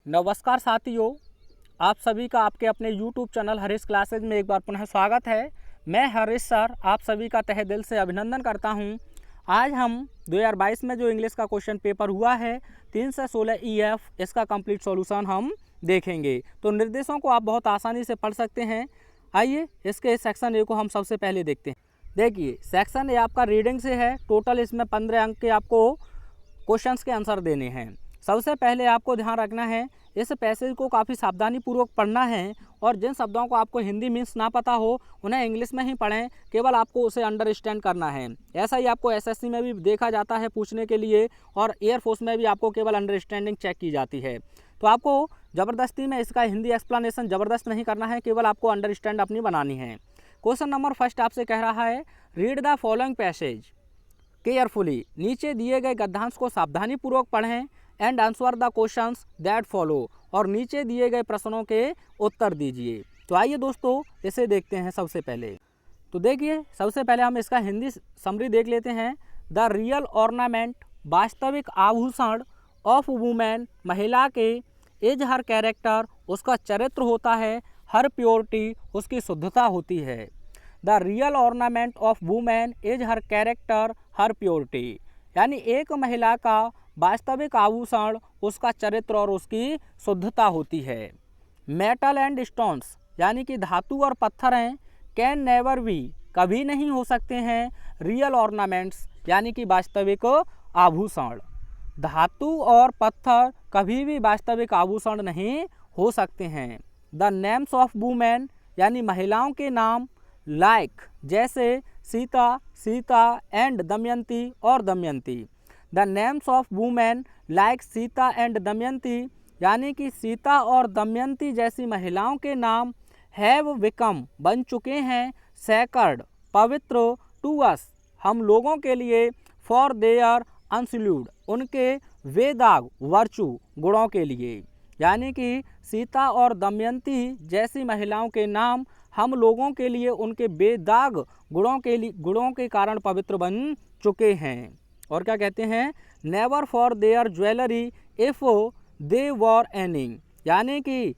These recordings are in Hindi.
नमस्कार साथियों, आप सभी का आपके अपने YouTube चैनल हरीश क्लासेज में एक बार पुनः स्वागत है। मैं हरीश सर आप सभी का तहे दिल से अभिनंदन करता हूं। आज हम 2022 में जो इंग्लिश का क्वेश्चन पेपर हुआ है 3 से 16 EF, इसका कंप्लीट सॉल्यूशन हम देखेंगे। तो निर्देशों को आप बहुत आसानी से पढ़ सकते हैं। आइए इसके सेक्शन ए को हम सबसे पहले देखते हैं। देखिए सेक्शन ए आपका रीडिंग से है। टोटल इसमें 15 अंक के आपको क्वेश्चंस के आंसर देने हैं। सबसे पहले आपको ध्यान रखना है, इस पैसेज को काफ़ी सावधानी पूर्वक पढ़ना है और जिन शब्दों को आपको हिंदी मीन्स ना पता हो उन्हें इंग्लिश में ही पढ़ें, केवल आपको उसे अंडरस्टैंड करना है। ऐसा ही आपको एसएससी में भी देखा जाता है पूछने के लिए, और एयरफोर्स में भी आपको केवल अंडरस्टैंडिंग चेक की जाती है। तो आपको ज़बरदस्ती में इसका हिंदी एक्सप्लेनेशन ज़बरदस्त नहीं करना है, केवल आपको अंडरस्टैंड अपनी बनानी है। क्वेश्चन नंबर फर्स्ट आपसे कह रहा है, read the following passage carefully. नीचे दिए गए गद्यांश को सावधानी पूर्वक पढ़ें and answer the questions that follow, और नीचे दिए गए प्रश्नों के उत्तर दीजिए। तो आइए दोस्तों इसे देखते हैं। सबसे पहले तो देखिए, सबसे पहले हम इसका हिंदी समरी देख लेते हैं। द रियल ऑर्नामेंट, वास्तविक आभूषण, ऑफ वुमेन, महिला के, इज हर कैरेक्टर, उसका चरित्र होता है, हर प्योरिटी, उसकी शुद्धता होती है। The real ornament of women is her character, her purity, यानी एक महिला का वास्तविक आभूषण उसका चरित्र और उसकी शुद्धता होती है। मेटल एंड स्टोन्स, यानी कि धातु और पत्थर हैं, कैन नेवर बी, कभी नहीं हो सकते हैं, रियल ऑर्नामेंट्स, यानी कि वास्तविक आभूषण। धातु और पत्थर कभी भी वास्तविक आभूषण नहीं हो सकते हैं। द नेम्स ऑफ वुमेन, यानी महिलाओं के नाम, लाइक जैसे सीता, सीता एंड दमयंती और Damayanti. The names of women like Sita and Damayanti, यानी कि सीता और दमयंती जैसी महिलाओं के नाम, हैव बिकम, बन चुके हैं, सैकर्ड, पवित्र, टू अस, हम लोगों के लिए, फॉर देयर अनसल्यूड, उनके वेदाग वर्चू, गुणों के लिए। यानी कि सीता और दमयंती जैसी महिलाओं के नाम हम लोगों के लिए उनके बेदाग गुणों के कारण पवित्र बन चुके हैं। और क्या कहते हैं, never for their jewellery if they were earning, यानी कि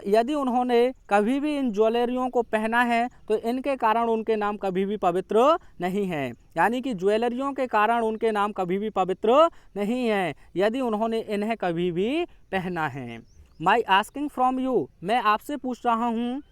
यदि उन्होंने कभी भी इन ज्वेलरियों को पहना है तो इनके कारण उनके नाम कभी भी पवित्र नहीं है। यानी कि ज्वेलरियों के कारण उनके नाम कभी भी पवित्र नहीं है यदि उन्होंने इन्हें कभी भी पहना है। माई आस्किंग फ्रॉम यू, मैं आपसे पूछ रहा हूँ,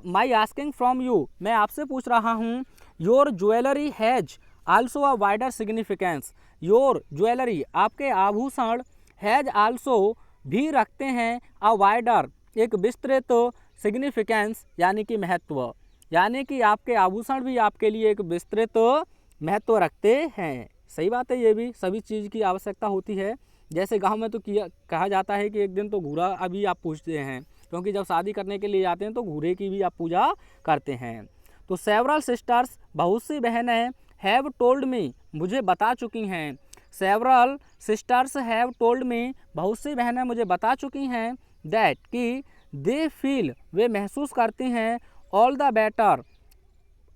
माई आस्किंग फ्रॉम यू, मैं आपसे पूछ रहा हूँ, your jewellery has also a wider significance, your jewellery, आपके आभूषण, हैज आल्सो, भी रखते हैं, अ वाइडर, एक विस्तृत, सिग्निफिकेंस, यानी कि महत्व, यानी कि आपके आभूषण भी आपके लिए एक विस्तृत महत्व रखते हैं। सही बात है, ये भी सभी चीज़ की आवश्यकता होती है। जैसे गांव में तो कहा जाता है कि एक दिन तो घूरा अभी आप पूजते हैं, क्योंकि जब शादी करने के लिए जाते हैं तो घूरे की भी आप पूजा करते हैं। तो सेवरल सिस्टर्स, बहुत सी बहनें, हैव टोल्ड मी, मुझे बता चुकी हैं। Several sisters have told me, बहुत सी बहनें मुझे बता चुकी हैं, दैट, कि दे फील, वे महसूस करती हैं, ऑल द बेटर,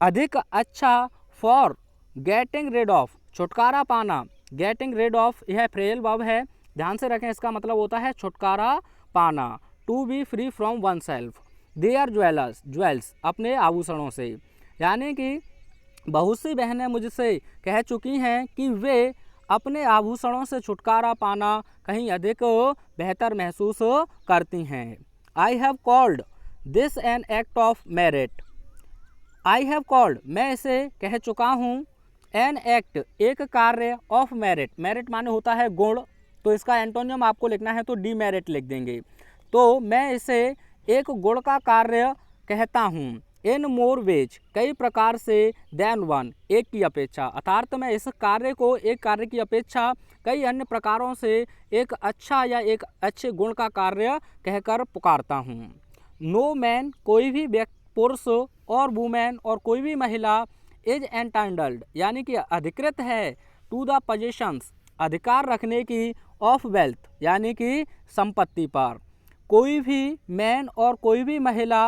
अधिक अच्छा, फॉर गेटिंग रेड ऑफ, छुटकारा पाना। गेटिंग रेड ऑफ यह फ्रेल वर्ब है, ध्यान से रखें, इसका मतलब होता है छुटकारा पाना। To be free from oneself, their jewels, अपने आभूषणों से, यानी कि बहुत सी बहनें मुझसे कह चुकी हैं कि वे अपने आभूषणों से छुटकारा पाना कहीं अधिक बेहतर महसूस करती हैं। I have called this an act of merit, I have called, मैं इसे कह चुका हूँ, एन एक्ट, एक कार्य, ऑफ मेरिट, मेरिट माने होता है गुण, तो इसका एंटोनियम आपको लिखना है तो डीमेरिट लिख देंगे। तो मैं इसे एक गुण का कार्य कहता हूँ, इन मोर वेज, कई प्रकार से, देन वन, एक की अपेक्षा, अर्थात मैं इस कार्य को एक कार्य की अपेक्षा कई अन्य प्रकारों से एक अच्छा या एक अच्छे गुण का कार्य कहकर पुकारता हूँ। नो मैन, कोई भी व्यक्ति, पुरुष और वुमेन, और कोई भी महिला, इज एंटाइटल्ड, यानी कि अधिकृत है, टू द पोजेशंस, अधिकार रखने की, ऑफ वेल्थ, यानी कि संपत्ति पर। कोई भी मैन और कोई भी महिला,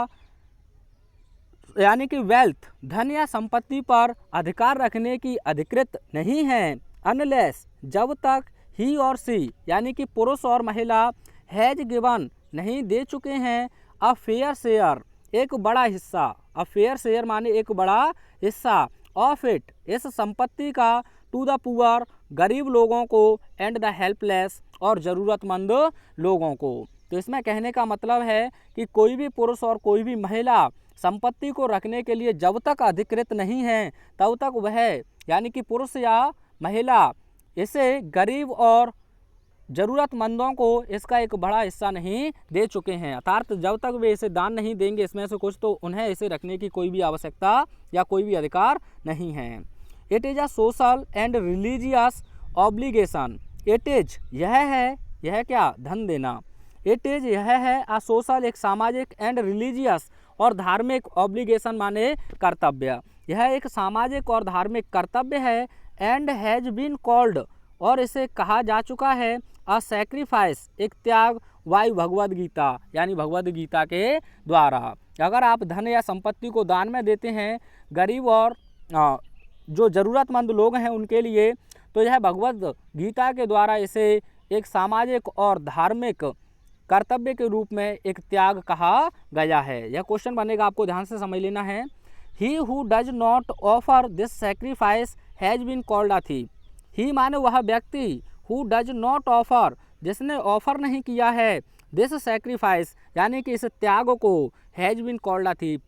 यानी कि वेल्थ, धन या संपत्ति पर अधिकार रखने की अधिकृत नहीं है, अनलेस, जब तक, ही और सी यानी कि पुरुष और महिला हैज गिवन नहीं दे चुके हैं अ फेयर शेयर एक बड़ा हिस्सा, अ फेयर शेयर माने एक बड़ा हिस्सा, ऑफ इट इस संपत्ति का, टू द पुअर गरीब लोगों को, एंड द हेल्पलेस और ज़रूरतमंद लोगों को। तो इसमें कहने का मतलब है कि कोई भी पुरुष और कोई भी महिला संपत्ति को रखने के लिए जब तक अधिकृत नहीं है तब तक वह यानी कि पुरुष या महिला इसे गरीब और ज़रूरतमंदों को इसका एक बड़ा हिस्सा नहीं दे चुके हैं, अर्थात जब तक वे इसे दान नहीं देंगे इसमें से कुछ, तो उन्हें इसे रखने की कोई भी आवश्यकता या कोई भी अधिकार नहीं है। It is a social and religious obligation, it is यह है, यह क्या, धन देना, इट इज यह है अ सोशल एक सामाजिक एंड रिलीजियस और धार्मिक, ऑब्लिगेशन माने कर्तव्य, यह एक सामाजिक और धार्मिक कर्तव्य है, एंड हैज बीन कॉल्ड और इसे कहा जा चुका है अ सैक्रिफाइस एक त्याग, वाई भगवद गीता यानी भगवद गीता के द्वारा। अगर आप धन या संपत्ति को दान में देते हैं गरीब और जो ज़रूरतमंद लोग हैं उनके लिए, तो यह भगवद गीता के द्वारा इसे एक सामाजिक और धार्मिक कर्तव्य के रूप में एक त्याग कहा गया है। यह क्वेश्चन बनेगा, आपको ध्यान से समझ लेना है। He who does not offer this sacrifice has been called a thief, he माने वह व्यक्ति, हु डज नॉट ऑफर जिसने ऑफर नहीं किया है, दिस सैक्रिफाइस यानी कि इस त्याग को, has been called a thief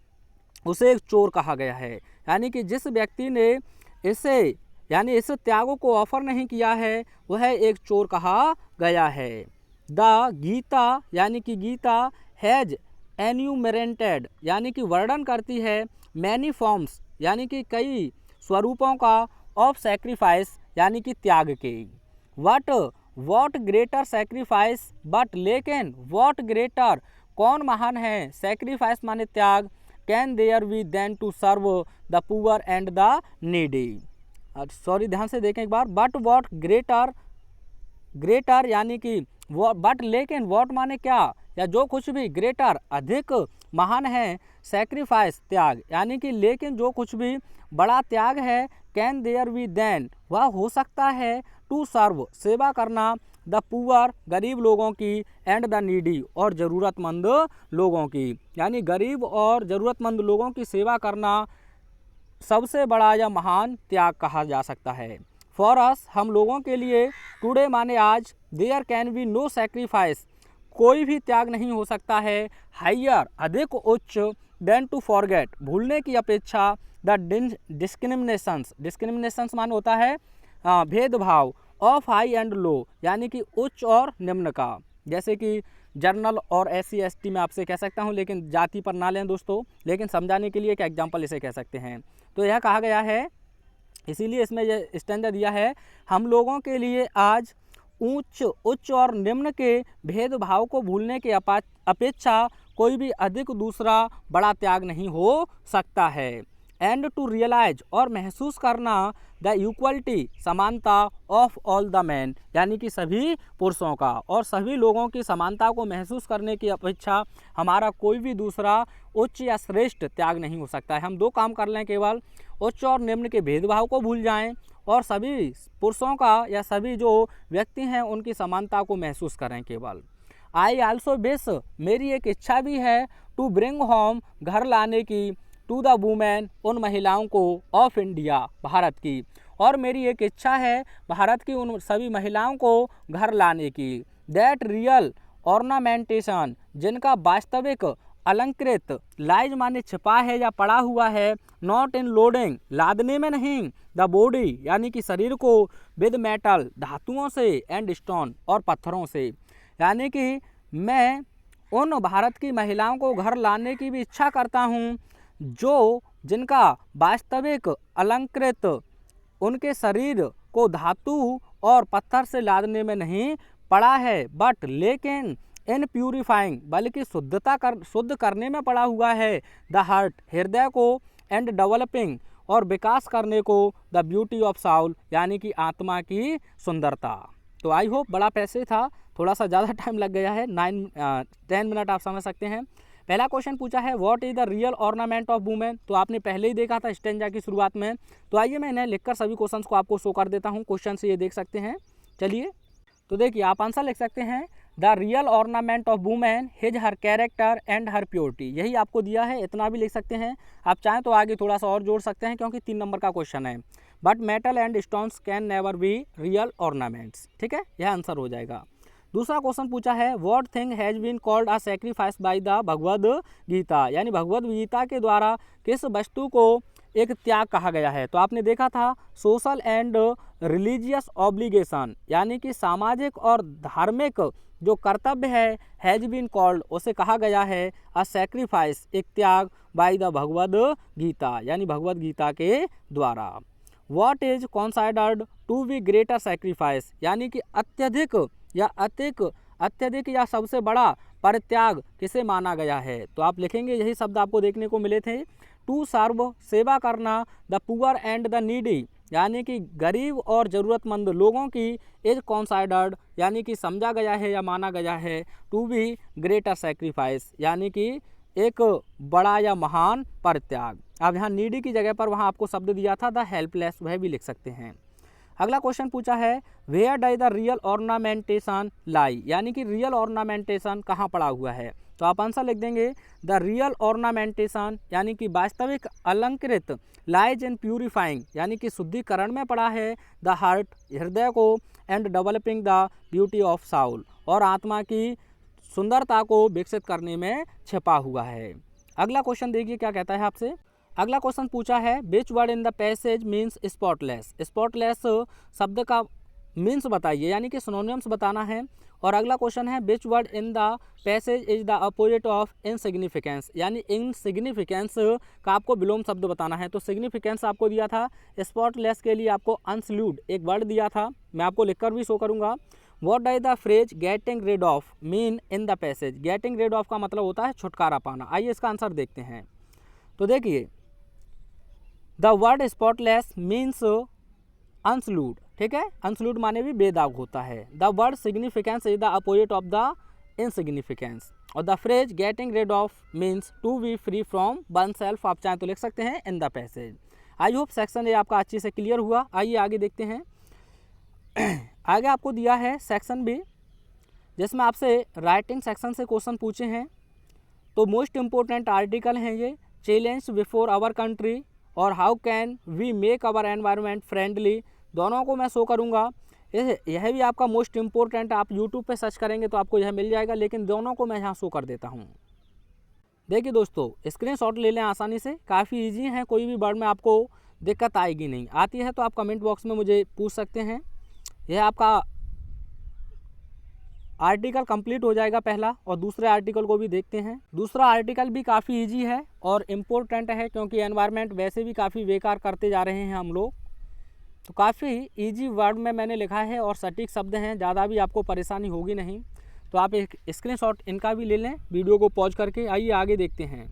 उसे एक चोर कहा गया है, यानी कि जिस व्यक्ति ने इसे यानी इस त्याग को ऑफर नहीं किया है वह एक चोर कहा गया है। द गीता यानी कि गीता हैज एन्यूमरेटेड यानी कि वर्णन करती है, मैनी फॉर्म्स यानी कि कई स्वरूपों का, ऑफ सैक्रिफाइस यानी कि त्याग के। वॉट ग्रेटर सैक्रिफाइस बट लेकिन वॉट ग्रेटर कौन महान है, सैक्रिफाइस माने त्याग, can there be then to serve the poor and the needy. Sorry ध्यान से देखें एक बार, बट वॉट ग्रेटर यानी कि बट लेकिन, वॉट माने क्या या जो कुछ भी, ग्रेटर अधिक महान है, सैक्रिफाइस त्याग यानी कि लेकिन जो कुछ भी बड़ा त्याग है, कैन देयर बी देन वह हो सकता है, टू सर्व सेवा करना, द पुअर गरीब लोगों की, एंड द नीडी और ज़रूरतमंद लोगों की, यानी गरीब और ज़रूरतमंद लोगों की सेवा करना सबसे बड़ा या महान त्याग कहा जा सकता है। फॉर अस हम लोगों के लिए, टुडे माने आज, there can be no sacrifice कोई भी त्याग नहीं हो सकता है, हाइयर अधिक उच्च, देन टू फॉरगेट भूलने की अपेक्षा, द डिस्क्रिमिनेशंस मान होता है भेदभाव, ऑफ हाई एंड लो यानी कि उच्च और निम्न का, जैसे कि जर्नल और SC/ST में आपसे कह सकता हूँ, लेकिन जाति पर ना लें दोस्तों, लेकिन समझाने के लिए एक एग्जाम्पल इसे कह सकते हैं। तो यह कहा गया है, इसीलिए इसमें यह स्टैंडर्ड दिया है, हम लोगों के लिए आज उच्च और निम्न के भेदभाव को भूलने के अपेक्षा कोई भी अधिक दूसरा बड़ा त्याग नहीं हो सकता है। एंड टू रियलाइज और महसूस करना, द इक्वलिटी समानता, ऑफ ऑल द मैन यानी कि सभी पुरुषों का और सभी लोगों की समानता को महसूस करने की अपेक्षा हमारा कोई भी दूसरा उच्च या श्रेष्ठ त्याग नहीं हो सकता है। हम दो काम कर लें, केवल उच्च और निम्न के भेदभाव को भूल जाएं और सभी पुरुषों का या सभी जो व्यक्ति हैं उनकी समानता को महसूस करें केवल। आई आल्सो विश मेरी एक इच्छा भी है, टू ब्रिंग होम घर लाने की, टू द वुमेन उन महिलाओं को, ऑफ इंडिया भारत की, और मेरी एक इच्छा है भारत की उन सभी महिलाओं को घर लाने की, दैट रियल ऑर्नामेंटेशन जिनका वास्तविक अलंकृत, लाइज माने छिपा है या पड़ा हुआ है, नॉट इन लोडिंग लादने में नहीं, द बॉडी यानी कि शरीर को, विद मेटल धातुओं से, एंड स्टोन और पत्थरों से, यानी कि मैं उन भारत की महिलाओं को घर लाने की भी इच्छा करता हूँ जो जिनका वास्तविक अलंकृत उनके शरीर को धातु और पत्थर से लादने में नहीं पड़ा है, बट लेकिन इन प्यूरिफाइंग बल्कि शुद्ध करने में पड़ा हुआ है, द हार्ट हृदय को, एंड डेवलपिंग और विकास करने को, द ब्यूटी ऑफ साउल यानी कि आत्मा की सुंदरता। तो आई होप बड़ा पैसे था, थोड़ा सा ज़्यादा टाइम लग गया है, 10 मिनट आप समझ सकते हैं। पहला क्वेश्चन पूछा है what is the real ornament of women, तो आपने पहले ही देखा था स्टेंजा की शुरुआत में। तो आइए मैं इन्हें लिखकर सभी क्वेश्चंस को आपको शो कर देता हूं, क्वेश्चन से ये देख सकते हैं। चलिए तो देखिए आप आंसर लिख सकते हैं the real ornament of women his her character and her purity, यही आपको दिया है, इतना भी लिख सकते हैं। आप चाहें तो आगे थोड़ा सा और जोड़ सकते हैं क्योंकि 3 नंबर का क्वेश्चन है। But metal and stones can never be real ornaments, ठीक है, यह आंसर हो जाएगा। दूसरा क्वेश्चन पूछा है what thing has been called a sacrifice by the Bhagavad Gita, यानी भगवद गीता के द्वारा किस वस्तु को एक त्याग कहा गया है। तो आपने देखा था सोशल एंड रिलीजियस ऑब्लिगेशन, यानी कि सामाजिक और धार्मिक जो कर्तव्य है हैज बीन कॉल्ड, उसे कहा गया है अ सैक्रिफाइस, एक त्याग, बाय द भगवद गीता, यानी भगवद गीता के द्वारा। What is considered to be greater sacrifice, यानी कि अत्यधिक या सबसे बड़ा परित्याग किसे माना गया है। तो आप लिखेंगे, यही शब्द आपको देखने को मिले थे, टू सर्व, सेवा करना, the poor and the needy, यानी कि गरीब और ज़रूरतमंद लोगों की, इज कंसिडर्ड, यानी कि समझा गया है या माना गया है, टू बी ग्रेटर सैक्रिफाइस, यानी कि एक बड़ा या महान परित्याग। अब यहाँ नीडी की जगह पर वहाँ आपको शब्द दिया था द हेल्पलेस, वह भी लिख सकते हैं। अगला क्वेश्चन पूछा है where does the real ornamentation lie, यानी कि रियल ऑर्नामेंटेशन कहाँ पड़ा हुआ है। तो आप आंसर लिख देंगे द रियल ऑर्नामेंटेशन, यानी कि वास्तविक अलंकृत, लाइज इन प्यूरिफाइंग, यानी कि शुद्धिकरण में पड़ा है, द हार्ट, हृदय को, and developing the beauty of Saul, और आत्मा की सुंदरता को विकसित करने में छिपा हुआ है। अगला क्वेश्चन देखिए क्या कहता है आपसे। अगला क्वेश्चन पूछा है which word in the passage means spotless, spotless शब्द का मीन्स बताइए, यानी कि सिनोनिम्स बताना है। और अगला क्वेश्चन है which word in the passage is the opposite of insignificance, यानी इनसिग्निफिकेंस का आपको विलोम शब्द बताना है। तो सिग्निफिकेंस आपको दिया था, स्पॉटलेस के लिए आपको अनसल्यूट एक वर्ड दिया था, मैं आपको लिखकर भी शो करूंगा। What does the phrase getting rid of mean in the passage, getting rid of का मतलब होता है छुटकारा पाना। आइए इसका आंसर देखते हैं। तो देखिए the word spotless means unsullied, ठीक है, अनसल्यूट माने भी बेदाग होता है। The word significance is the opposite of the insignificance, और the phrase getting rid of means to be free from oneself, आप चाहें तो लिख सकते हैं in the passage. I hope section A आपका अच्छे से क्लियर हुआ। आइए आगे देखते हैं। आगे आपको दिया है सेक्शन बी, जिसमें आपसे राइटिंग सेक्शन से क्वेश्चन पूछे हैं। तो मोस्ट इम्पोर्टेंट आर्टिकल हैं ये, चैलेंज बिफोर आवर कंट्री और how can we make our environment friendly, दोनों को मैं शो करूंगा। यह भी आपका मोस्ट इम्पोर्टेंट, आप यूट्यूब पे सर्च करेंगे तो आपको यह मिल जाएगा, लेकिन दोनों को मैं यहाँ शो कर देता हूँ। देखिए दोस्तों स्क्रीनशॉट ले लें आसानी से, काफ़ी इजी है, कोई भी वर्ड में आपको दिक्कत आएगी नहीं। आती है तो आप कमेंट बॉक्स में मुझे पूछ सकते हैं। यह आपका आर्टिकल कंप्लीट हो जाएगा पहला, और दूसरे आर्टिकल को भी देखते हैं। दूसरा आर्टिकल भी काफ़ी इजी है और इम्पोर्टेंट है, क्योंकि एनवायरनमेंट वैसे भी काफ़ी बेकार करते जा रहे हैं हम लोग। तो काफ़ी इजी वर्ड में मैंने लिखा है और सटीक शब्द हैं, ज़्यादा भी आपको परेशानी होगी नहीं। तो आप एक स्क्रीनशॉट इनका भी ले लें वीडियो को पॉज करके। आइए आगे देखते हैं।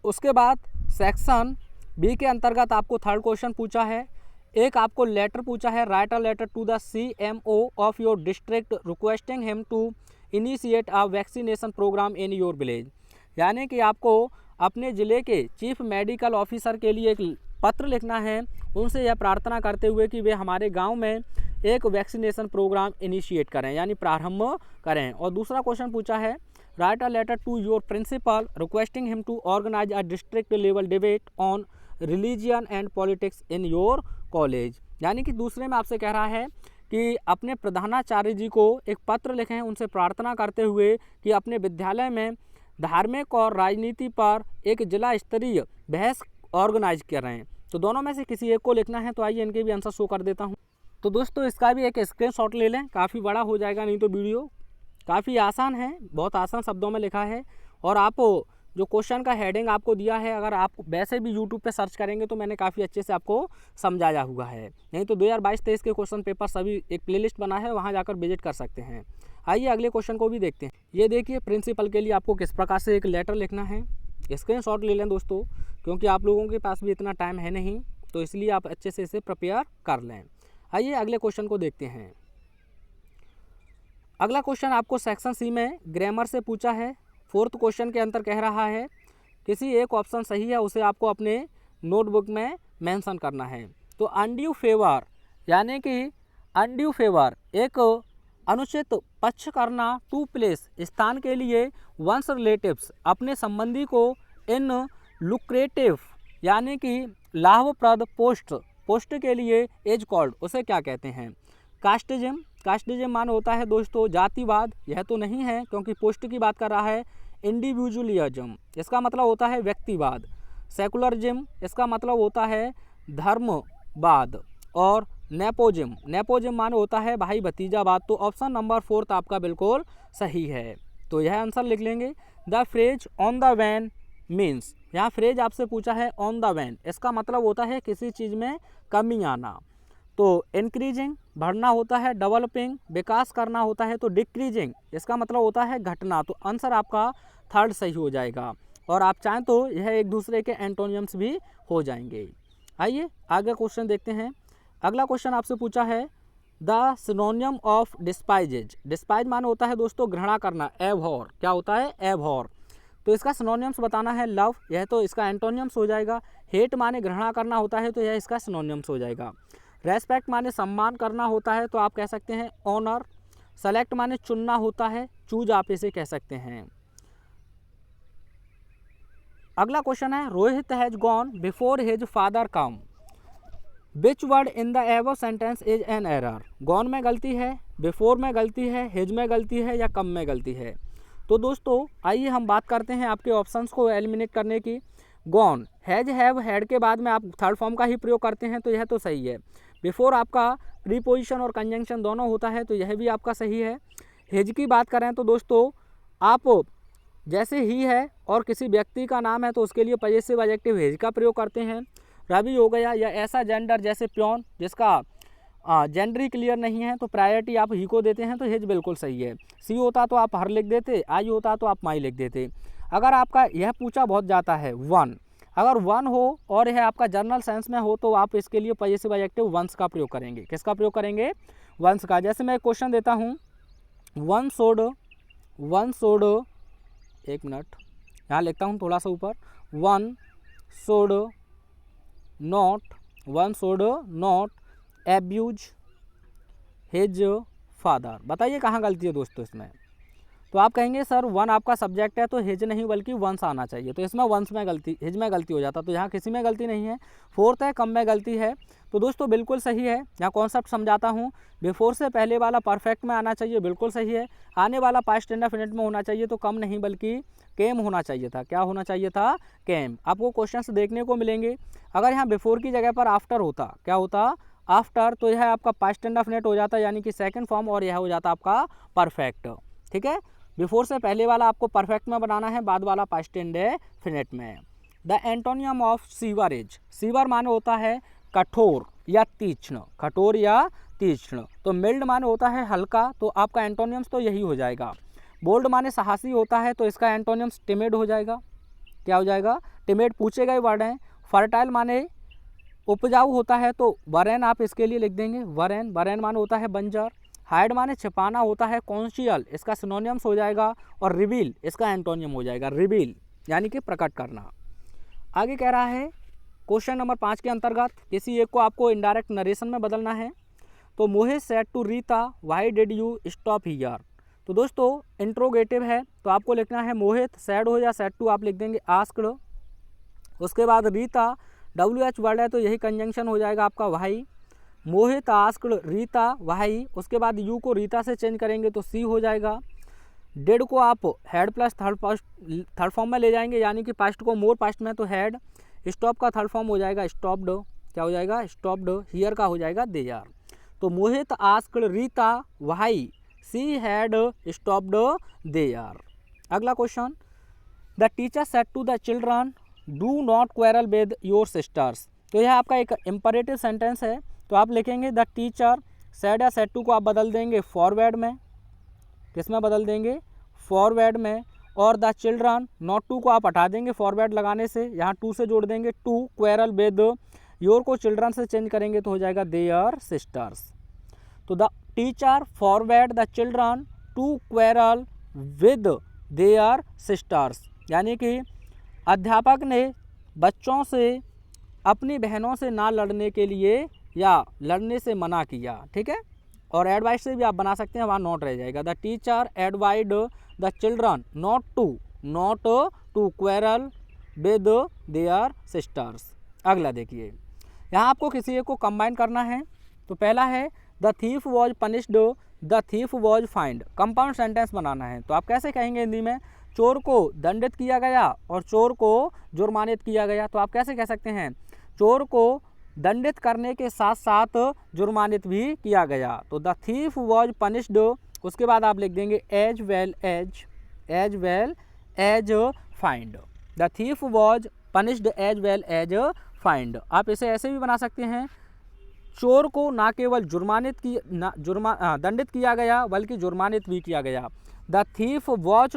उसके बाद सेक्शन बी के अंतर्गत आपको थर्ड क्वेश्चन पूछा है, एक आपको लेटर पूछा है, write a letter to the CMO of your district requesting him to initiate a vaccination programme in your village, यानी कि आपको अपने ज़िले के चीफ मेडिकल ऑफिसर के लिए एक पत्र लिखना है, उनसे यह प्रार्थना करते हुए कि वे हमारे गांव में एक वैक्सीनेशन प्रोग्राम इनिशिएट करें, यानी प्रारंभ करें। और दूसरा क्वेश्चन पूछा है write a letter to your principal requesting him to organise a district level debate on religion and politics in your college, यानी कि दूसरे में आपसे कह रहा है कि अपने प्रधानाचार्य जी को एक पत्र लिखें, उनसे प्रार्थना करते हुए कि अपने विद्यालय में धार्मिक और राजनीति पर एक जिला स्तरीय बहस ऑर्गेनाइज करें। तो दोनों में से किसी एक को लिखना है। तो आइए इनके भी आंसर शो कर देता हूँ। तो दोस्तों इसका भी एक स्क्रीनशॉट ले लें, काफ़ी बड़ा हो जाएगा नहीं तो वीडियो। काफ़ी आसान है, बहुत आसान शब्दों में लिखा है, और आप जो क्वेश्चन का हेडिंग आपको दिया है, अगर आप वैसे भी यूट्यूब पे सर्च करेंगे तो मैंने काफ़ी अच्छे से आपको समझाया हुआ है। नहीं तो 2022-23 के क्वेश्चन पेपर सभी एक प्लेलिस्ट बना है, वहाँ जाकर विजिट कर सकते हैं। आइए अगले क्वेश्चन को भी देखते हैं। ये देखिए प्रिंसिपल के लिए आपको किस प्रकार से एक लेटर लिखना है। स्क्रीनशॉट ले लें दोस्तों, क्योंकि आप लोगों के पास भी इतना टाइम है नहीं, तो इसलिए आप अच्छे से इसे प्रिपेयर कर लें। आइए अगले क्वेश्चन को देखते हैं। अगला क्वेश्चन आपको सेक्शन सी में ग्रामर से पूछा है। फोर्थ क्वेश्चन के अंदर कह रहा है किसी एक ऑप्शन सही है, उसे आपको अपने नोटबुक में मेंशन करना है। तो अनड्यू फेवर, यानी कि अनड्यू फेवर एक अनुचित पक्ष करना, टू प्लेस स्थान के लिए, वंस रिलेटिव्स अपने संबंधी को, इन लुक्रेटिव यानी कि लाभप्रद पोस्ट के लिए, एज कॉल्ड उसे क्या कहते हैं। कास्टिज्म माने होता है दोस्तों जातिवाद, यह तो नहीं है क्योंकि पोस्ट की बात कर रहा है। इंडिविजुअलिज्म इसका मतलब होता है व्यक्तिवाद। सेकुलरिज्म इसका मतलब होता है धर्मवाद। और नेपोजिम माने होता है भाई भतीजावाद। तो ऑप्शन नंबर 4 आपका बिल्कुल सही है। तो यह आंसर लिख लेंगे। The phrase on the wane means, यहाँ फ्रेज आपसे पूछा है ऑन द वैन, इसका मतलब होता है किसी चीज़ में कमी आना। तो इंक्रीजिंग बढ़ना होता है, डेवलपिंग विकास करना होता है, तो डिक्रीजिंग इसका मतलब होता है घटना। तो आंसर आपका 3rd सही हो जाएगा। और आप चाहें तो यह एक दूसरे के एंटोनियम्स भी हो जाएंगे। आइए आगे क्वेश्चन देखते हैं। अगला क्वेश्चन आपसे पूछा है द सिनोनियम ऑफ डिस्पाइजेज। डिस्पाइज माने होता है दोस्तों घृणा करना, एबहॉर। क्या होता है? एबहॉर। तो इसका सिनोनियम्स बताना है लव, यह तो इसका एंटोनियम्स हो जाएगा। हेट माने घृणा करना होता है, तो यह इसका सिनोनियम्स हो जाएगा। रेस्पेक्ट माने सम्मान करना होता है, तो आप कह सकते हैं ऑनर। सेलेक्ट माने चुनना होता है, चूज आप इसे कह सकते हैं। अगला क्वेश्चन है Rohit has gone before his father come, which word in the above sentence is an error. Gone में गलती है, बिफोर में गलती है, हिज में गलती है या कम में गलती है। तो दोस्तों आइए हम बात करते हैं आपके ऑप्शंस को एलिमिनेट करने की। गॉन, हैज, हैव, हैड के बाद में आप थर्ड फॉर्म का ही प्रयोग करते हैं, तो यह तो सही है। बिफोर आपका प्रीपोजिशन और कंजंक्शन दोनों होता है, तो यह भी आपका सही है। हिज की बात करें तो दोस्तों आप जैसे ही है और किसी व्यक्ति का नाम है तो उसके लिए पजेसिव एडजेक्टिव हिज का प्रयोग करते हैं। रवि हो गया, या ऐसा जेंडर जैसे प्योन जिसका जेंडर ही क्लियर नहीं है, तो प्रायोरिटी आप ही को देते हैं, तो हिज बिल्कुल सही है। सी होता तो आप हर लिख देते, आई होता तो आप माई लिख देते। अगर आपका यह पूछा बहुत जाता है वन, अगर वन हो और यह आपका जनरल सेंस में हो तो आप इसके लिए पजेसिव एडजेक्टिव वंस का प्रयोग करेंगे। किसका प्रयोग करेंगे? वंस का। जैसे मैं एक क्वेश्चन देता हूँ, वन शुड, एक मिनट यहाँ लिखता हूँ थोड़ा सा ऊपर, one should not abuse his father. बताइए कहाँ गलती है दोस्तों इसमें? तो आप कहेंगे सर वन आपका सब्जेक्ट है तो हिज नहीं बल्कि वंस आना चाहिए, तो इसमें वंस में गलती, हिज में गलती हो जाता। तो यहाँ किसी में गलती नहीं है। 4th है कम में गलती है, तो दोस्तों बिल्कुल सही है। यहाँ कॉन्सेप्ट समझाता हूँ। बिफोर से पहले वाला परफेक्ट में आना चाहिए, बिल्कुल सही है। आने वाला पास्ट इंडेफिनिट में होना चाहिए, तो कम नहीं बल्कि केम होना चाहिए था। क्या होना चाहिए था? केम। आपको क्वेश्चंस देखने को मिलेंगे। अगर यहाँ बिफोर की जगह पर आफ्टर होता, क्या होता? आफ्टर, तो यह आपका पास्ट इंडेफिनिट हो जाता, यानी कि सेकंड फॉर्म, और यह हो जाता आपका परफेक्ट। ठीक है, बिफोर से पहले वाला आपको परफेक्ट में बनाना है, बाद वाला पास्ट इंडेफिनिट में। The antonym of sewerage. Sewer माने होता है कठोर या तीक्ष्ण, कठोर या तीक्ष्ण। तो मिल्ड माने होता है हल्का, तो आपका एंटोनियम्स तो यही हो जाएगा। बोल्ड माने साहसी होता है, तो इसका एंटोनियम्स टिमिड हो जाएगा। क्या हो जाएगा? टिमिड। पूछे गए वर्ड हैं। फर्टाइल माने उपजाऊ होता है, तो वरेन आप इसके लिए लिख देंगे, वरेन माने होता है बंजर। हाइड माने छिपाना होता है, कॉन्शियल इसका सिनोनियम्स हो जाएगा। और रिवील इसका एंटोनियम हो जाएगा, रिवील यानी कि प्रकट करना। आगे कह रहा है क्वेश्चन नंबर 5 के अंतर्गत किसी एक को आपको इनडायरेक्ट नरेशन में बदलना है। तो Mohit said to Rita why did you stop here. तो दोस्तों इंट्रोगेटिव है, तो आपको लिखना है मोहित, सैड हो या सैड टू आप लिख देंगे आस्क्ड। उसके बाद रीता, WH वर्ड है तो यही कंजंक्शन हो जाएगा आपका वाई। मोहित आस्क्ड रीता वाई। उसके बाद यू को रीता से चेंज करेंगे तो सी हो जाएगा। डेड को आप हैड प्लस थर्ड फॉर्म में ले जाएंगे, यानी कि पास्ट को मोर पास्ट में तो हैड। स्टॉप का थर्ड फॉर्म हो जाएगा स्टॉप्ड। क्या हो जाएगा? स्टॉप्ड। हियर का हो जाएगा देयर। तो Mohit asked Rita why she had stopped there. अगला question, the teacher said to the children do not quarrel with your sisters. तो यह आपका एक इम्परेटिव सेंटेंस है, तो आप लिखेंगे द टीचर सेड या सेड टू को आप बदल देंगे फॉरवर्ड में। किस में बदल देंगे? फॉरवर्ड में। और द चिल्ड्रन, नॉट टू को आप हटा देंगे फॉरवर्ड लगाने से, यहाँ टू से जोड़ देंगे टू क्वेरल विद। योर को चिल्ड्रन से चेंज करेंगे तो हो जाएगा देयर सिस्टर्स। तो the teacher forward the children to quarrel with their sisters, यानी कि अध्यापक ने बच्चों से अपनी बहनों से ना लड़ने के लिए या लड़ने से मना किया। ठीक है, और एडवाइस से भी आप बना सकते हैं, वहाँ नॉट रह जाएगा। द टीचर एडवाइड the children not to quarrel with their sisters. अगला देखिए, यहाँ आपको किसी एक को कंबाइन करना है। तो पहला है the thief was punished, the thief was fined. Compound sentence बनाना है, तो आप कैसे कहेंगे हिंदी में, चोर को दंडित किया गया और चोर को जुर्मानित किया गया। तो आप कैसे कह सकते हैं, चोर को दंडित करने के साथ साथ जुर्मानित भी किया गया। तो द थीफ वॉज पनिश्ड, उसके बाद आप लिख देंगे as well as fined. The thief was punished as well as fined. आप इसे ऐसे भी बना सकते हैं, चोर को ना केवल दंडित किया गया बल्कि जुर्मानित भी किया गया। The thief was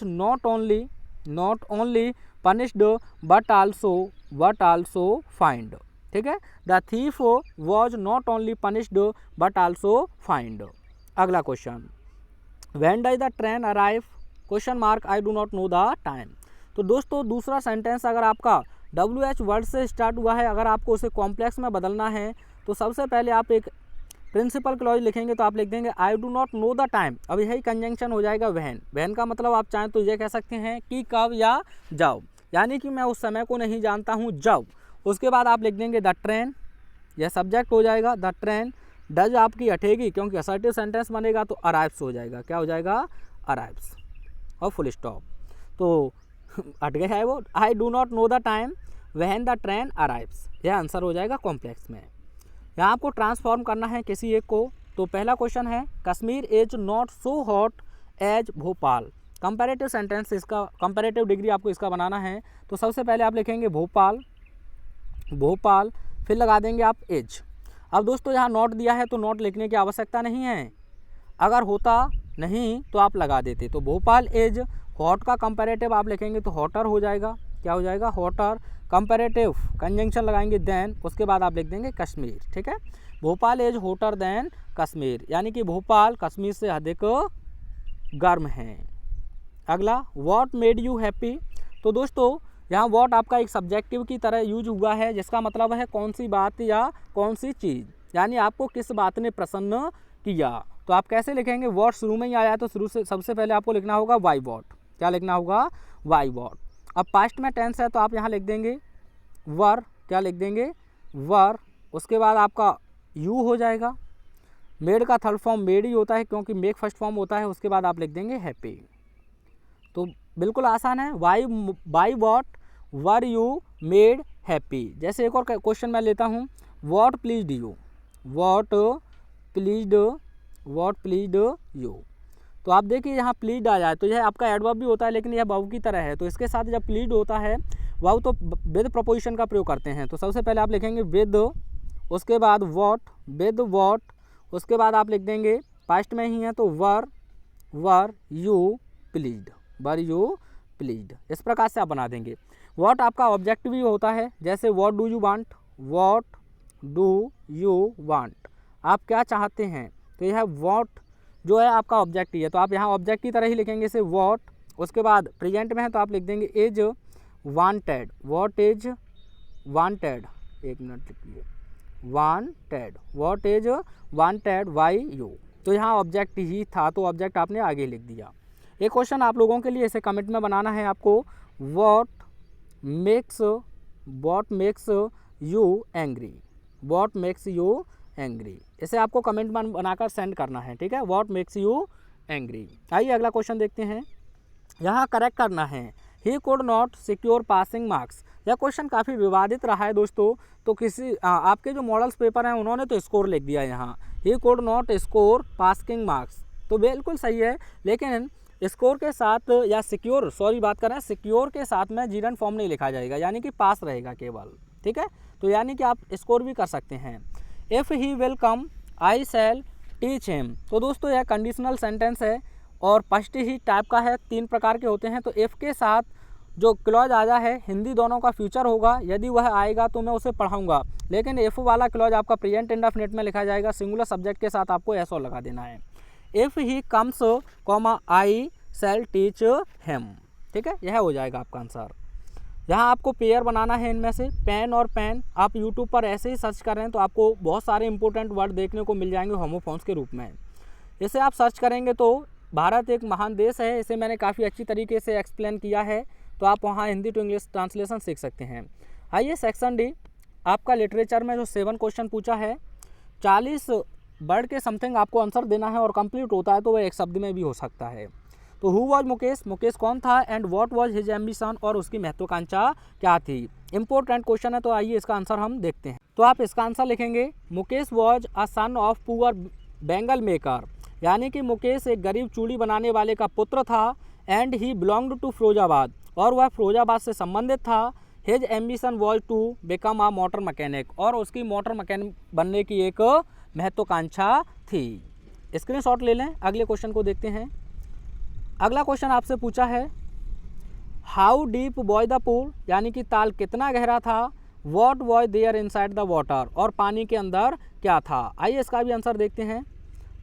not only punished but also fined. ठीक है, the thief was not only punished but also fined. अगला question, when does the train arrive question mark I do not know the time. तो दोस्तों दूसरा सेंटेंस अगर आपका WH वर्ड से स्टार्ट हुआ है, अगर आपको उसे कॉम्प्लेक्स में बदलना है तो सबसे पहले आप एक प्रिंसिपल क्लॉज लिखेंगे। तो आप लिख देंगे आई do not know the time. अब यही कंजंक्शन हो जाएगा वहन का मतलब आप चाहें तो ये कह सकते हैं कि कब या जब, यानी कि मैं उस समय को नहीं जानता हूँ जब। उसके बाद आप लिख देंगे द ट्रेन, यह सब्जेक्ट हो जाएगा। द ट्रेन डज आपकी हटेगी क्योंकि असर्टिव सेंटेंस बनेगा तो अराइव्स हो जाएगा। क्या हो जाएगा, अराइव्स और फुल स्टॉप। तो हट गया है वो, आई do not know the time when the train arrives, यह आंसर हो जाएगा कॉम्प्लेक्स में। यहाँ आपको ट्रांसफॉर्म करना है किसी एक को। तो पहला क्वेश्चन है Kashmir is not so hot as Bhopal. Comparative sentence, इसका कंपैरेटिव डिग्री आपको इसका बनाना है। तो सबसे पहले आप लिखेंगे भोपाल, फिर लगा देंगे आप एज। अब दोस्तों यहाँ नॉट दिया है तो नॉट लिखने की आवश्यकता नहीं है, अगर होता नहीं तो आप लगा देते। तो भोपाल एज, हॉट का कंपैरेटिव आप लिखेंगे तो हॉटर हो जाएगा। क्या हो जाएगा, हॉटर। कंपैरेटिव कंजंक्शन लगाएंगे देन, उसके बाद आप लिख देंगे कश्मीर। ठीक है, Bhopal is hotter than Kashmir, यानी कि भोपाल कश्मीर से अधिक गर्म है। अगला, व्हाट मेड यू हैप्पी। तो दोस्तों यहाँ व्हाट आपका एक सब्जेक्टिव की तरह यूज हुआ है, जिसका मतलब है कौन सी बात या कौन सी चीज़, यानी आपको किस बात ने प्रसन्न किया। तो आप कैसे लिखेंगे, व्हाट शुरू में ही आया तो शुरू से सबसे पहले आपको लिखना होगा वाई व्हाट। क्या लिखना होगा, वाई व्हाट। अब पास्ट में टेंस है तो आप यहाँ लिख देंगे वर। क्या लिख देंगे, वर। उसके बाद आपका यू हो जाएगा। मेड का थर्ड फॉर्म मेड ही होता है क्योंकि मेक फर्स्ट फॉर्म होता है। उसके बाद आप लिख देंगे हैप्पी। तो बिल्कुल आसान है, by what were you made happy. जैसे एक और क्वेश्चन मैं लेता हूँ, what pleased you, what pleased you. तो आप देखिए यहाँ प्लीड आ जाए तो यह आपका एडवर्ब भी होता है, लेकिन यह वाव की तरह है। तो इसके साथ जब प्लीड होता है वाव तो विद प्रपोजिशन का प्रयोग करते हैं। तो सबसे पहले आप लिखेंगे विद, उसके बाद वॉट, विद वॉट, उसके बाद आप लिख देंगे पास्ट में ही है तो वर यू प्लीज्ड। इस प्रकार से आप बना देंगे। वॉट आपका ऑब्जेक्ट भी होता है, जैसे वॉट डू यू वांट, आप क्या चाहते हैं। तो यह वॉट जो है आपका ऑब्जेक्ट ही है, तो आप यहाँ ऑब्जेक्ट की तरह ही लिखेंगे इसे वॉट। उसके बाद प्रेजेंट में है तो आप लिख देंगे is wanted, what is wanted, एक मिनट लिखिए, what is wanted bye you. तो यहाँ ऑब्जेक्ट ही था तो ऑब्जेक्ट आपने आगे लिख दिया। एक क्वेश्चन आप लोगों के लिए इसे कमेंट में बनाना है आपको, वॉट मेक्स यू एंग्री, इसे आपको कमेंट बनाकर सेंड करना है। ठीक है, व्हाट मेक्स यू एंग्री। आइए अगला क्वेश्चन देखते हैं। यहाँ करेक्ट करना है, he could not secure passing marks. यह क्वेश्चन काफ़ी विवादित रहा है दोस्तों। तो किसी आपके जो मॉडल्स पेपर हैं उन्होंने तो स्कोर लिख दिया यहाँ, he could not score passing marks. तो बिल्कुल सही है, लेकिन स्कोर के साथ या सिक्योर के साथ में जीरन फॉर्म नहीं लिखा जाएगा, यानी कि पास रहेगा केवल। ठीक है, तो यानी कि आप स्कोर भी कर सकते हैं। If he will come I shall teach him. तो दोस्तों यह कंडीशनल सेंटेंस है और फर्स्ट ही टाइप का है, 3 प्रकार के होते हैं। तो इफ़ के साथ जो क्लॉज आया है हिंदी दोनों का फ्यूचर होगा, यदि वह आएगा तो मैं उसे पढ़ाऊंगा। लेकिन इफ़ वाला क्लॉज आपका प्रेजेंट इंडेफिनिट में लिखा जाएगा, सिंगुलर सब्जेक्ट के साथ आपको ऐसा लगा देना है। If he comes comma I shall teach him. ठीक है, यह हो जाएगा आपका आंसर। यहाँ आपको पेयर बनाना है इनमें से पेन और पेन। आप यूट्यूब पर ऐसे ही सर्च कर रहे हैं तो आपको बहुत सारे इंपॉर्टेंट वर्ड देखने को मिल जाएंगे होमोफोन्स के रूप में। इसे आप सर्च करेंगे तो भारत एक महान देश है, इसे मैंने काफ़ी अच्छी तरीके से एक्सप्लेन किया है, तो आप वहाँ हिंदी टू इंग्लिश ट्रांसलेशन सीख सकते हैं। आइए सेक्शन डी, आपका लिटरेचर में जो 7 क्वेश्चन पूछा है, 40 वर्ड के समथिंग आपको आंसर देना है और कंप्लीट होता है तो वह एक शब्द में भी हो सकता है। तो हु वॉज मुकेश, मुकेश कौन था, and what was his ambition, और उसकी महत्वाकांक्षा क्या थी। इंपॉर्टेंट क्वेश्चन है, तो आइए इसका आंसर हम देखते हैं। तो आप इसका आंसर लिखेंगे Mukesh was a son of poor bangle maker, यानी कि मुकेश एक गरीब चूड़ी बनाने वाले का पुत्र था। And he belonged to Firozabad, और वह फिरोजाबाद से संबंधित था। His ambition was to become a motor mechanic, और उसकी मोटर मैकेनिक बनने की एक महत्वाकांक्षा थी। स्क्रीनशॉट ले लें। अगले क्वेश्चन को देखते हैं। अगला क्वेश्चन आपसे पूछा है how deep was the pool, यानी कि ताल कितना गहरा था। What was there inside the water, और पानी के अंदर क्या था। आइए इसका भी आंसर देखते हैं।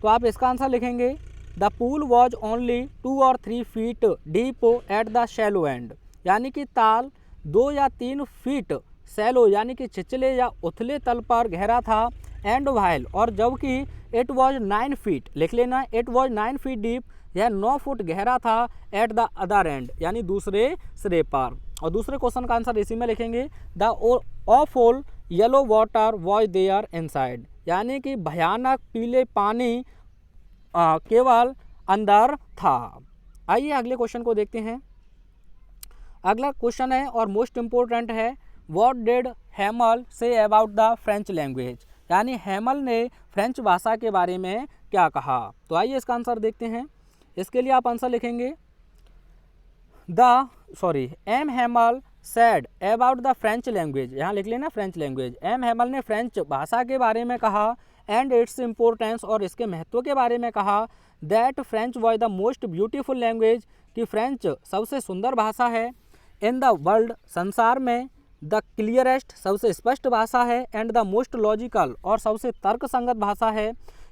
तो आप इसका आंसर लिखेंगे द पूल वॉज ओनली 2 और 3 feet deep at the shallow and, यानी कि ताल 2 या 3 फीट सैलो यानी कि छिछले या उथले तल पर गहरा था। एंड वाइल, और जबकि इट वॉज 9 फीट, लिख लेना, इट वॉज 9 फीट डीप, यह 9 फुट गहरा था। एट द अदर एंड, यानी दूसरे सिरे पर। और दूसरे क्वेश्चन का आंसर इसी में लिखेंगे the awful yellow water was there inside, यानी कि भयानक पीले पानी केवल अंदर था। आइए अगले क्वेश्चन को देखते हैं। अगला क्वेश्चन है और मोस्ट इम्पोर्टेंट है, what did हैमल say about the French language, यानी हैमल ने फ्रेंच भाषा के बारे में क्या कहा। तो आइए इसका आंसर देखते हैं। इसके लिए आप आंसर लिखेंगे M Hamel said about the French language, यहाँ लिख लेना फ्रेंच लैंग्वेज। एम हैमल ने फ्रेंच भाषा के बारे में कहा एंड इट्स इम्पोर्टेंस, और इसके महत्व के बारे में कहा। That French was the most beautiful language, कि फ्रेंच सबसे सुंदर भाषा है। इन द वर्ल्ड, संसार में। द क्लियरेस्ट, सबसे स्पष्ट भाषा है। एंड द मोस्ट लॉजिकल, और सबसे तर्कसंगत भाषा है।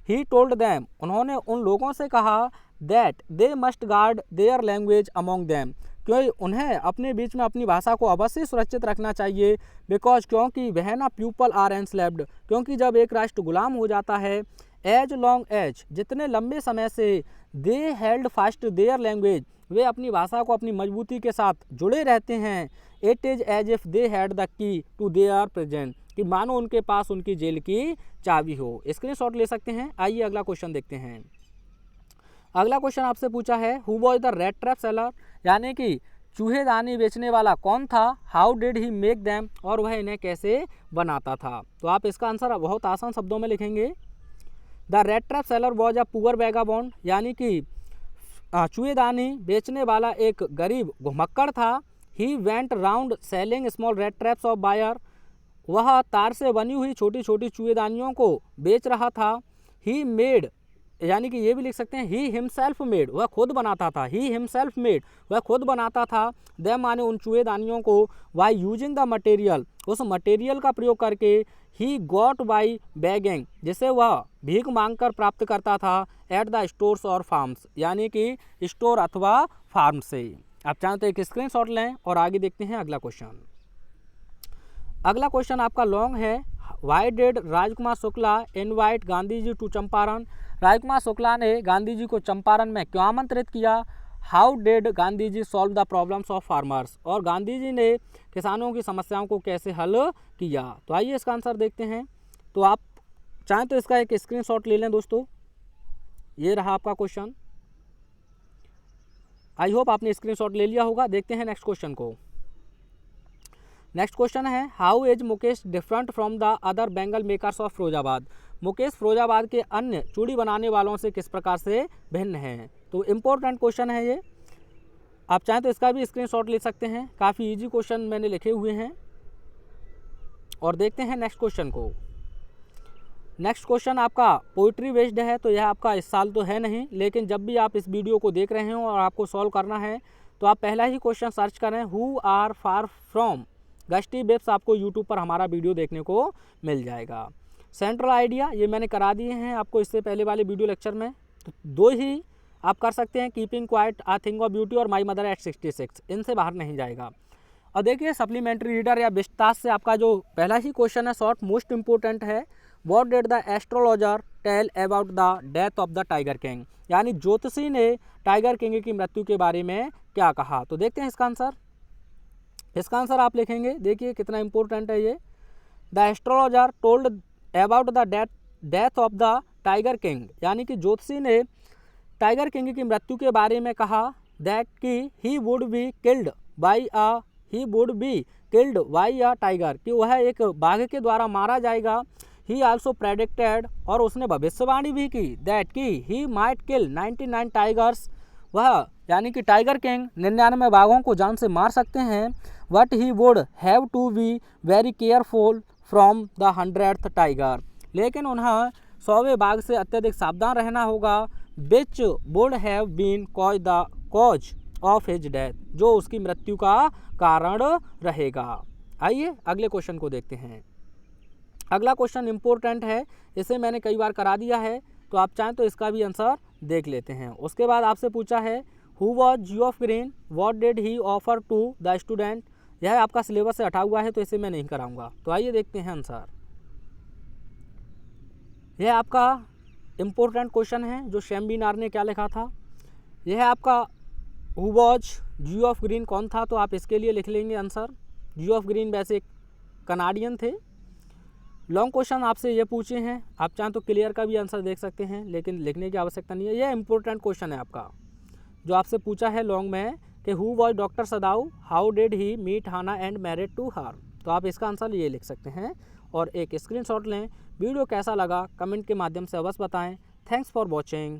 ही टोल्ड दैम, उन्होंने उन लोगों से कहा that they must guard their language among them, क्योंकि उन्हें अपने बीच में अपनी भाषा को अवश्य सुरक्षित रखना चाहिए। बिकॉज, क्योंकि वह ना पीपल आर एंस्लेव्ड, क्योंकि जब एक राष्ट्र गुलाम हो जाता है। एज लॉन्ग एज, जितने लंबे समय से। They held fast their language, वे अपनी भाषा को अपनी मजबूती के साथ जुड़े रहते हैं। It is as if they had the key to their present, कि मानो उनके पास उनकी जेल की चाबी हो। स्क्रीनशॉट ले सकते हैं। आइए अगला क्वेश्चन देखते हैं। अगला क्वेश्चन आपसे पूछा है who was the rat trap seller, यानी कि चूहेदानी बेचने वाला कौन था। How did he make them, और वह इन्हें कैसे बनाता था। तो आप इसका आंसर बहुत आसान शब्दों में लिखेंगे the rat trap seller was a poor vagabond, यानी कि चूहेदानी बेचने वाला एक गरीब घुमक्कड़ था। He went round selling small rat traps of wire, वह तार से बनी हुई छोटी छोटी चूहेदानियों को बेच रहा था। ही मेड, यानी कि ये भी लिख सकते हैं ही हिमसेल्फ मेड, वह खुद बनाता था। ही हिमसेल्फ मेड, वह खुद बनाता था। दैम, माने उन चूहेदानियों को। वाई यूजिंग द मटेरियल, उस मटेरियल का प्रयोग करके। ही गॉट बाई बैगिंग, जिसे वह भीख मांगकर प्राप्त करता था। एट द स्टोर्स और फार्म्स, यानी कि स्टोर अथवा फार्म से। आप चाहें तो एक स्क्रीनशॉट लें और आगे देखते हैं अगला क्वेश्चन। अगला क्वेश्चन आपका लॉन्ग है। Why did Rajkumar Shukla invite Gandhi ji to Champaran, Rajkumar Shukla ने गांधी जी को चंपारण में क्यों आमंत्रित किया। How did Gandhi ji solve the problems of farmers, और गांधी जी ने किसानों की समस्याओं को कैसे हल किया। तो आइए इसका आंसर देखते हैं। तो आप चाहें तो इसका एक स्क्रीनशॉट ले लें दोस्तों। ये रहा आपका क्वेश्चन। आई होप आपने स्क्रीनशॉट ले लिया होगा। देखते हैं नेक्स्ट क्वेश्चन को। नेक्स्ट क्वेश्चन है how is Mukesh different from the other bangle makers of Firozabad, Mukesh Firozabad के अन्य चूड़ी बनाने वालों से किस प्रकार से भिन्न हैं। तो इम्पोर्टेंट क्वेश्चन है ये, आप चाहें तो इसका भी स्क्रीनशॉट ले सकते हैं। काफ़ी इजी क्वेश्चन मैंने लिखे हुए हैं। और देखते हैं नेक्स्ट क्वेश्चन को। नेक्स्ट क्वेश्चन आपका पोइट्री बेस्ड है, तो यह आपका इस साल तो है नहीं, लेकिन जब भी आप इस वीडियो को देख रहे हो और आपको सॉल्व करना है तो आप पहला ही क्वेश्चन सर्च करें who are far from gusty webs, आपको यूट्यूब पर हमारा वीडियो देखने को मिल जाएगा। सेंट्रल आइडिया ये मैंने करा दिए हैं आपको इससे पहले वाले वीडियो लेक्चर में, तो 2 ही आप कर सकते हैं, keeping quiet, a thing of beauty और माई मदर एट 66, इनसे बाहर नहीं जाएगा। और देखिए सप्लीमेंट्री रीडर या विस्तास से आपका जो पहला ही क्वेश्चन है शॉर्ट मोस्ट इंपोर्टेंट है, what did the astrologer tell about the death of the tiger king, यानी ज्योतिषी ने टाइगर किंग की मृत्यु के बारे में क्या कहा। तो देखते हैं इसका आंसर। इसका आंसर आप लिखेंगे, देखिए कितना इंपॉर्टेंट है ये। The astrologer told about the death of the tiger king, यानी कि ज्योतिषी ने टाइगर किंग की मृत्यु के बारे में कहा दैट कि he would be killed by a tiger, कि वह एक बाघ के द्वारा मारा जाएगा। ही आल्सो प्रेडिक्टेड, और उसने भविष्यवाणी भी की दैट कि ही माइट किल 99 टाइगर्स, वह यानी कि टाइगर किंग 99 बाघों को जान से मार सकते हैं। But he would have to be very careful from the 100th tiger, लेकिन उन्हें 100वें बाघ से अत्यधिक सावधान रहना होगा। Which would have been cause of his death, जो उसकी मृत्यु का कारण रहेगा। आइए अगले क्वेश्चन को देखते हैं। अगला क्वेश्चन इंपॉर्टेंट है, इसे मैंने कई बार करा दिया है, तो आप चाहें तो इसका भी आंसर देख लेते हैं। उसके बाद आपसे पूछा है who was Geoff Green, what did he offer to the student. यह आपका सिलेबस से हटा हुआ है तो इसे मैं नहीं कराऊंगा। तो आइए देखते हैं आंसर। यह आपका इम्पोर्टेंट क्वेश्चन है, जो शैम्बीनार ने क्या लिखा था। यह आपका हु वॉज जियोफ ग्रीन कौन था, तो आप इसके लिए लिख लेंगे आंसर। जियोफ ग्रीन वैसे कनाडियन थे। लॉन्ग क्वेश्चन आपसे ये पूछे हैं, आप चाहें तो क्लियर का भी आंसर देख सकते हैं, लेकिन लिखने की आवश्यकता नहीं है। यह इंपॉर्टेंट क्वेश्चन है आपका, जो आपसे पूछा है लॉन्ग में कि who was doctor Sadao, how did he meet Hana and married to her. तो आप इसका आंसर ये लिख सकते हैं और एक स्क्रीनशॉट लें। वीडियो कैसा लगा कमेंट के माध्यम से अवश्य बताएं। Thanks for watching.